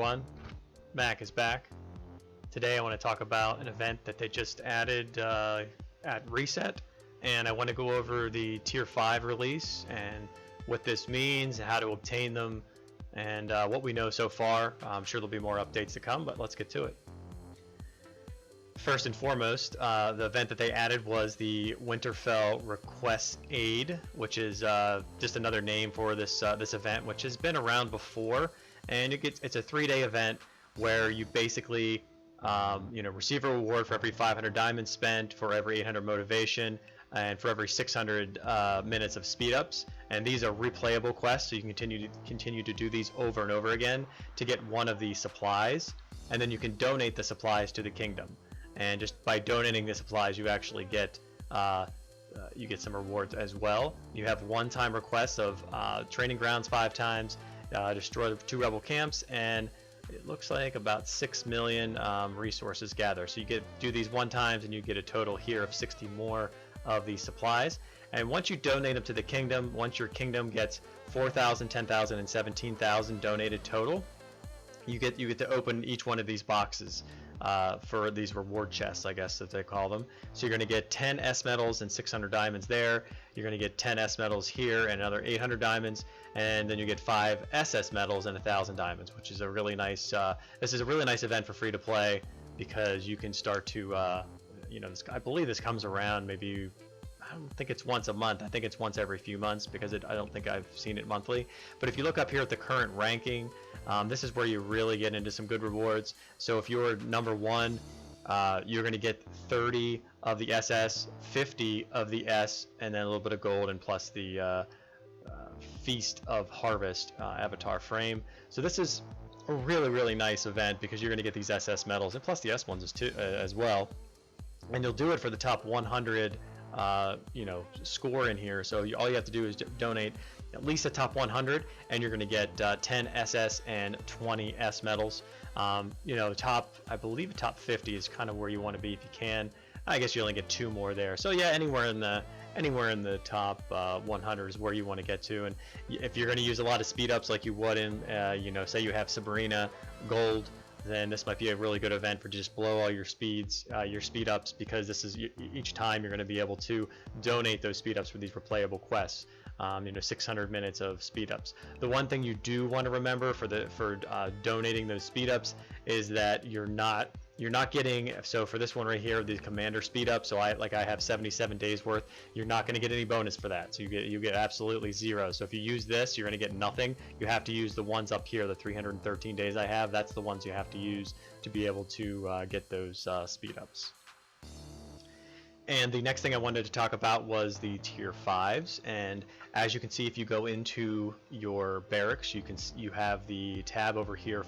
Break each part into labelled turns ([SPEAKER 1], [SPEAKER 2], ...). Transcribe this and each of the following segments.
[SPEAKER 1] everyone, Mac is back. Today I want to talk about an event that they just added at Reset, and I want to go over the Tier 5 release and what this means, how to obtain them, and what we know so far. I'm sure there'll be more updates to come, but let's get to it. First and foremost, the event that they added was the Winterfell Requests Aid, which is just another name for this event, which has been around before. And it's a 3-day event where you basically receive a reward for every 500 diamonds spent, for every 800 motivation, and for every 600 minutes of speed ups. And these are replayable quests, so you can continue to do these over and over again to get one of the supplies, and then you can donate the supplies to the kingdom. And just by donating the supplies, you actually get some rewards as well. You have one-time requests of training grounds 5 times, destroy 2 rebel camps, and it looks like about 6 million resources gathered. So you do these 1 times, and you get a total here of 60 more of these supplies. And once you donate them to the kingdom, once your kingdom gets 4,000, 10,000, and 17,000 donated total, you get to open each one of these boxes for these reward chests, I guess that they call them. So you're going to get 10 S medals and 600 diamonds there. You're going to get 10 S medals here and another 800 diamonds, and then you get 5 SS medals and 1,000 diamonds, which is a really nice. This is a really nice event for free to play, because you can start to, I believe this comes around maybe. I don't think it's once a month. I think it's once every few months, because I don't think I've seen it monthly. But if you look up here at the current ranking, this is where you really get into some good rewards. So if you're number 1, you're going to get 30 of the SS, 50 of the S, and then a little bit of gold, and plus the Feast of Harvest avatar frame. So this is a really nice event, because you're going to get these SS medals, and plus the S ones as well. And you'll do it for the top 100 score in here. So all you have to do is donate at least the top 100, and you're going to get 10 SS and 20 S medals. I believe the top 50 is kind of where you want to be if you can. I guess you only get 2 more there. So yeah, anywhere in the top 100 is where you want to get to. And if you're going to use a lot of speed ups like you would in say you have Sabrina Gold, then this might be a really good event for just blow all your speed ups, because this is each time you're going to be able to donate those speed ups for these replayable quests. 600 minutes of speed ups. The one thing you do want to remember for donating those speed ups is that you're not getting, so for this one right here, the commander speed up, so I have 77 days worth, you're not going to get any bonus for that. So you get absolutely 0. So if you use this, you're going to get nothing. You have to use the ones up here, the 313 days I have. That's the ones you have to use to be able to get those speed ups. And the next thing I wanted to talk about was the Tier 5s. And as you can see, if you go into your barracks, you have the tab over here.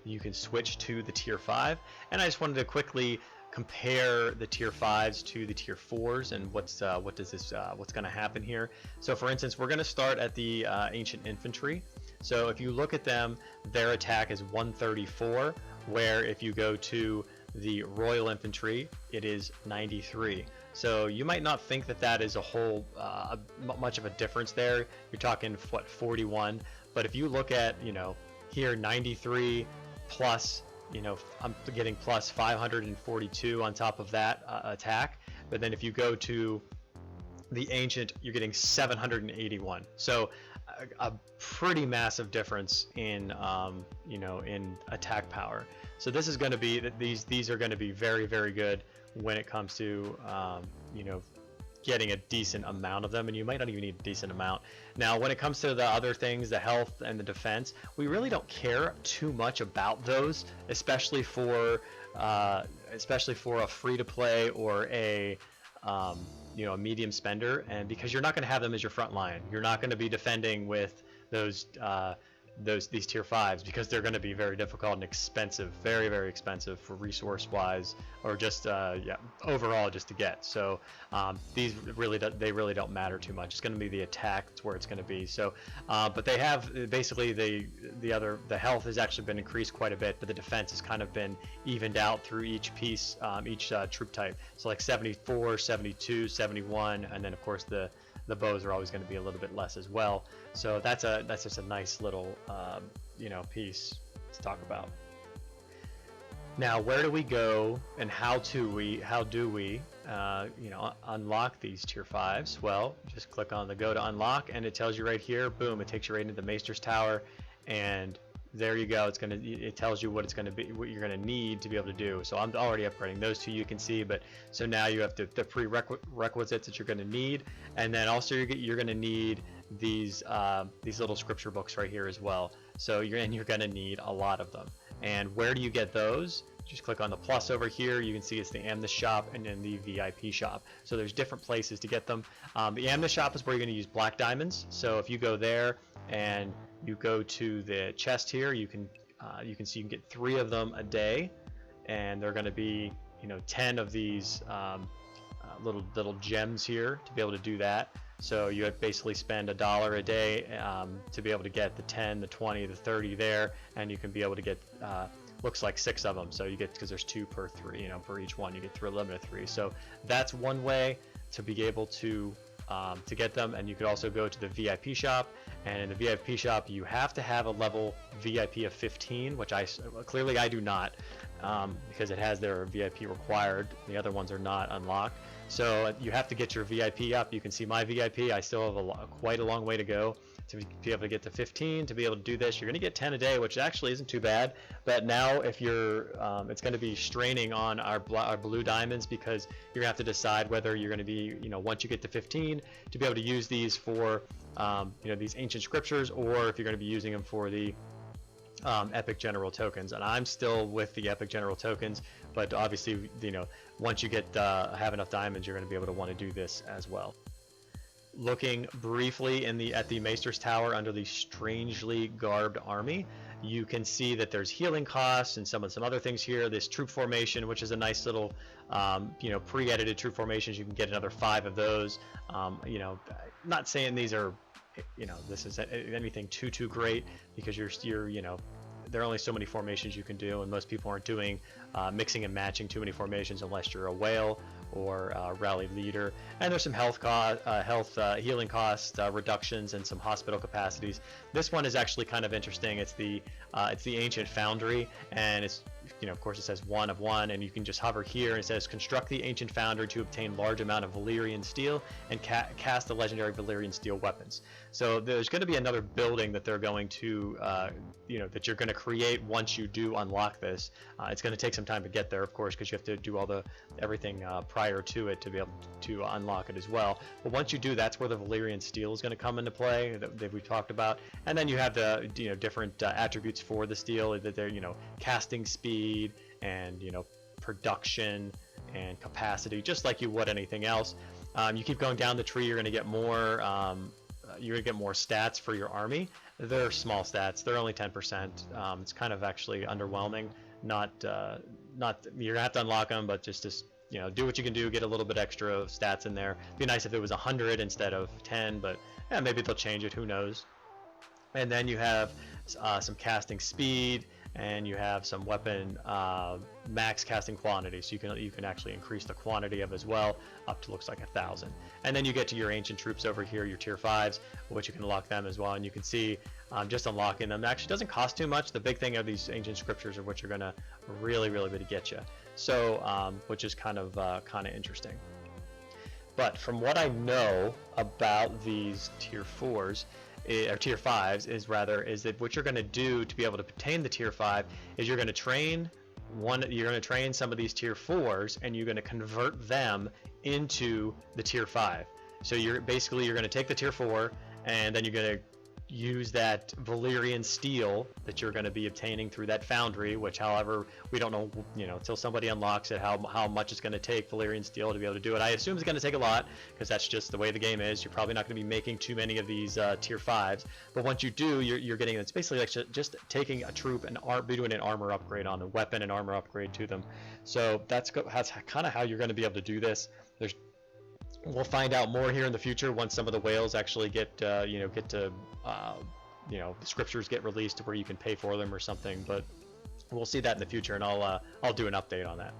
[SPEAKER 1] You can switch to the Tier 5. And I just wanted to quickly compare the Tier 5s to the Tier 4s and what's going to happen here. So for instance, we're going to start at the Ancient Infantry. So if you look at them, their attack is 134, where if you go to the Royal Infantry, it is 93. So you might not think that is a whole much of a difference there. You're talking 41, but if you look at here 93 plus, I'm getting plus 542 on top of that attack. But then if you go to the Ancient, you're getting 781. So a pretty massive difference in in attack power. So this is going to be these are going to be very good when it comes to getting a decent amount of them, and you might not even need a decent amount. Now when it comes to the other things, the health and the defense, we really don't care too much about those, especially for a free to play or a a medium spender, and because you're not going to have them as your front line. You're not going to be defending with these Tier 5s, because they're going to be very difficult and expensive, very expensive for resource wise, or just overall just to get. So these really don't matter too much. It's going to be the attack, it's where it's going to be. So but they have basically the health has actually been increased quite a bit, but the defense has kind of been evened out through each piece, each troop type. So like 74, 72, 71, and then of course the bows are always going to be a little bit less as well. So that's just a nice little piece. talk about. Now, where do we go, and how do we unlock these tier 5s? Well, just click on the go to unlock, and it tells you right here, boom, it takes you right into the Maester's Tower, and there you go. It tells you what you're gonna need to be able to do. So I'm already upgrading those two, you can see, but so now you have the prerequisites that you're gonna need, and then also you're gonna need these little scripture books right here as well. So you're gonna need a lot of them. And where do you get those? Just click on the plus over here. You can see it's the Amnesty shop and then the VIP shop. So there's different places to get them. The Amnesty shop is where you're going to use black diamonds. So if you go there and you go to the chest here, you can see you can get 3 of them a day, and they're going to be 10 of these little gems here to be able to do that. So you would basically spend $1 a day to be able to get the 10, the 20, the 30 there, and you can be able to get looks like 6 of them. So you get, because there's 2 per 3, per each one, you get through a limit of 3. So that's one way to be able to get them. And you could also go to the VIP shop, and in the VIP shop you have to have a level VIP of 15, which clearly I do not, because it has their VIP required. The other ones are not unlocked. So you have to get your VIP up. You can see my VIP. I still have quite a long way to go to be able to get to 15 to be able to do this. You're going to get 10 a day, which actually isn't too bad. But now if you're, it's going to be straining on our blue diamonds, because you're going to have to decide whether you're going to be, once you get to 15, to be able to use these for, these ancient scriptures, or if you're going to be using them for the epic general tokens. And I'm still with the epic general tokens, but obviously once you get have enough diamonds, you're going to be able to want to do this as well. Looking briefly at the Maester's Tower under the strangely garbed army, you can see that there's healing costs and some other things here. This troop formation, which is a nice little pre-edited troop formations. You can get another 5 of those. Not saying these are this is anything too great, because there are only so many formations you can do, and most people aren't doing mixing and matching too many formations unless you're a whale or rally leader. And there's some healing cost reductions and some hospital capacities. This one is actually kind of interesting. It's the ancient Foundry, and it's of course it says 1 of 1, and you can just hover here and it says construct the ancient Foundry to obtain large amount of Valyrian steel and cast the legendary Valyrian steel weapons. So there's going to be another building that they're going to that you're going to create once you do unlock this. It's going to take some time to get there, of course, because you have to do everything prior to it to be able to unlock it as well. But once you do, that's where the Valyrian steel is going to come into play that we've talked about. And then you have the different attributes for the steel, that they're casting speed and production and capacity, just like you would anything else. You keep going down the tree, you're going to get more stats for your army. They're small stats. They're only 10%. It's kind of actually underwhelming. Not you're gonna have to unlock them, but just do what you can do. Get a little bit extra stats in there. It'd be nice if it was 100 instead of 10, but yeah, maybe they'll change it. Who knows? And then you have some casting speed, and you have some weapon max casting quantity, so you can actually increase the quantity of as well, up to looks like 1,000. And then you get to your ancient troops over here, your tier 5s, which you can unlock them as well. And you can see just unlocking them actually doesn't cost too much. The big thing of these ancient scriptures are what you're gonna really get you. So which is kind of interesting. But from what I know about these tier 4s, or tier 5s is that what you're going to do to be able to obtain the tier 5 is you're going to train some of these tier 4s, and you're going to convert them into the tier 5. So you're going to take the tier 4, and then you're going to use that Valyrian steel that you're going to be obtaining through that foundry, which, however, we don't know, until somebody unlocks it, how much it's going to take Valyrian steel to be able to do it. I assume it's going to take a lot, because that's just the way the game is. You're probably not going to be making too many of these tier 5s, but once you do, you're getting, it's basically like just taking a troop and doing an armor upgrade on the weapon and armor upgrade to them. So that's kind of how you're going to be able to do this. We'll find out more here in the future once some of the whales actually get to scriptures get released to where you can pay for them or something. But we'll see that in the future, and I'll do an update on that.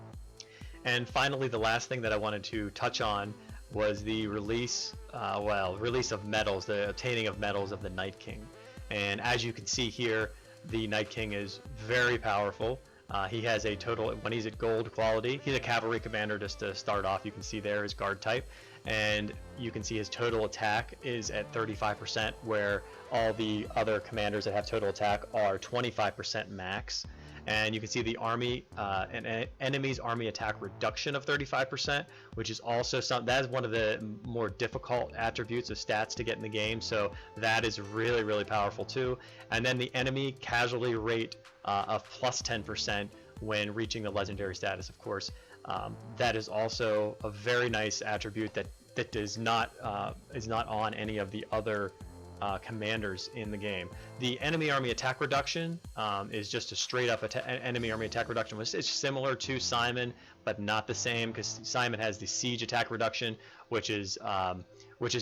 [SPEAKER 1] And finally, the last thing that I wanted to touch on was the release of metals, the obtaining of metals of the Night King. And as you can see here, the Night King is very powerful. He has a total, when he's at gold quality, he's a cavalry commander just to start off. You can see there his guard type, and you can see his total attack is at 35%, where all the other commanders that have total attack are 25% max. And you can see the army, an enemy's army attack reduction of 35%, which is also that is one of the more difficult attributes of stats to get in the game. So that is really, really powerful too. And then the enemy casualty rate of plus 10% when reaching the legendary status, of course. That is also a very nice attribute that is not on any of the other commanders in the game. The enemy army attack reduction is just a straight up enemy army attack reduction. It's similar to Simon, but not the same, because Simon has the siege attack reduction, which is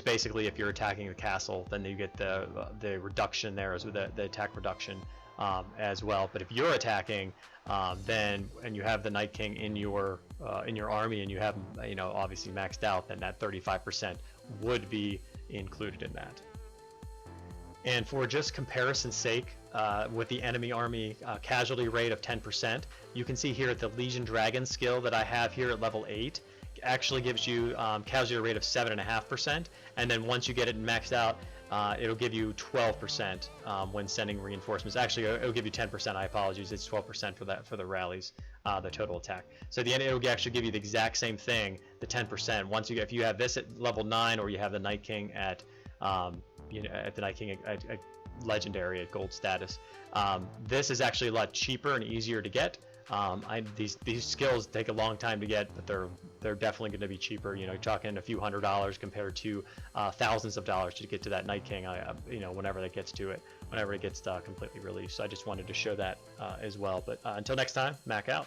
[SPEAKER 1] basically if you're attacking the castle, then you get the reduction there as the attack reduction as well. But if you're attacking, then and you have the Night King in your army, and you have him, obviously maxed out, then that 35% would be included in that. And for just comparison's sake, with the enemy army casualty rate of 10%, you can see here the Legion Dragon skill that I have here at level 8 actually gives you casualty rate of 7.5%, and then once you get it maxed out, it'll give you 12% when sending reinforcements. Actually, it'll give you 10%. I apologize. It's 12% for the rallies, the total attack. So the end, it'll actually give you the exact same thing, the 10%. If you have this at level 9, or you have the Night King at at the Night King at legendary at gold status, this is actually a lot cheaper and easier to get. These skills take a long time to get, but they're definitely going to be cheaper. You're talking a few $100s compared to thousands of dollars to get to that Night King. Whenever it gets completely released. So I just wanted to show that as well. But until next time, Mac out.